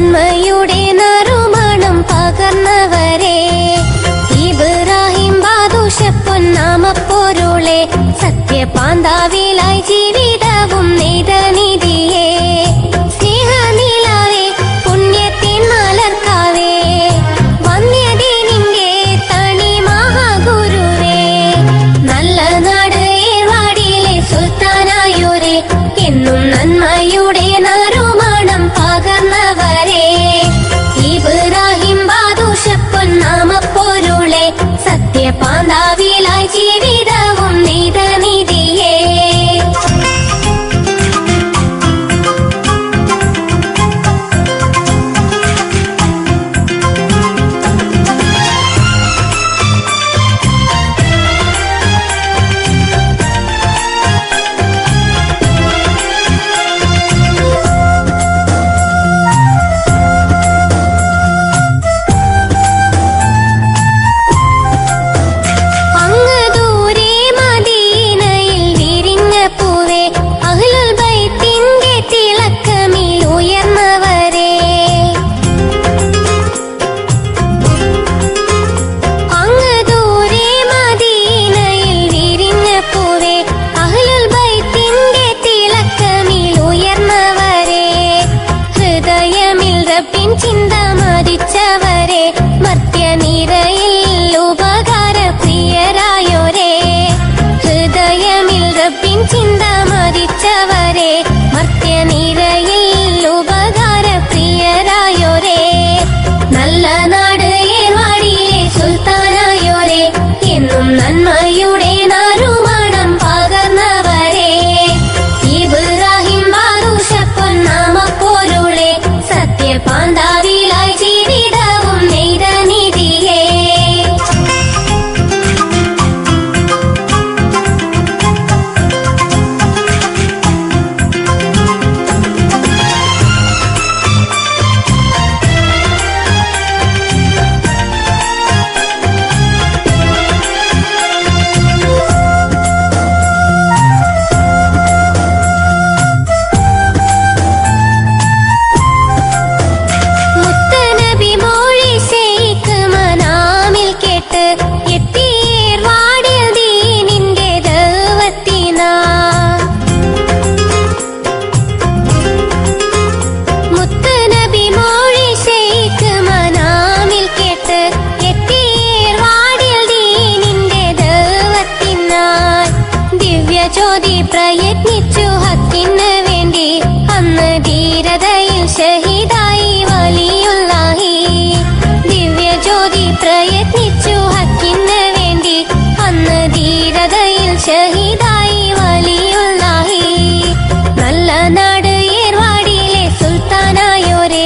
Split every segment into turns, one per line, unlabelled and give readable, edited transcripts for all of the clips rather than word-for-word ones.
നന്മയുടെ നറുമണം പകർന്നവരെ, ഇബ്രാഹിം ബാദുഷ പൊന്നാമപ്പൊരുളെ, സത്യപാന്താവിലായി ജീവിതവും നെയ്തനിധിയെ, സ്നേഹനിലാവേ പുണ്യത്തിൻ മലർക്കാവേ, വന്യദീനിന്റെ തണി മഹാഗുരുവേ, നല്ല നാട് ഏർവാടിയിലെ സുൽത്താനായോരെ, എന്നും നന്മയുടെ നറുമണം പകർന്നവരെ, ഇബ്രാഹിം ബാദുഷ പൊന്നാമപ്പൊരുളെ, സത്യപാന്താവിലായി ജീവിതവും നെയ്തനിധിയെ. ചിന്ത മരിച്ചവരെ, മർത്യനിരയിൽ ഉപകാരപ്രിയരായോരെ, ഹൃദയമിൽ റബ്ബിൻ ചിന്ത മരിച്ചവരെ, മർത്യനിരയിൽ ഉപകാരപ്രിയരായോരെ, നല്ല നാട് ഏർവാടിയിലെ സുൽത്താനായോരെ, എന്നും നന്മയുടെ നറുമണം പകർന്നവരെ, ഇബ്രാഹിം ബാദുഷ പൊന്നാമപ്പൊരുളെ, സത്യപാന്താവിലായി ജീവിതവും നെയ്തനിധിയെ. ജ്യോതി പ്രയത്നിച്ചു ഹക്കിന് വേണ്ടി, അന്ന് ധീരതയിൽ ഷഹീദായി വലിയുല്ലാഹി. ദിവ്യജ്യോതി പ്രയത്നിച്ചു ഹക്കിന് വേണ്ടി, അന്ന് ധീരതയിൽ ഷഹീദായി വലിയുല്ലാഹി. നല്ല നാട് ഏർവാടിയിലെ സുൽത്താനായോരെ,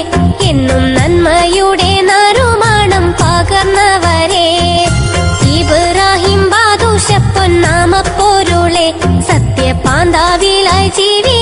എന്നും നന്മയുടെ നറുമണം പകർന്നവരെ, ഇബ്രാഹിം ബാദുഷ പൊന്നാമപ്പൊരുളെ, സത്യപാന്താവിലായി ജീവി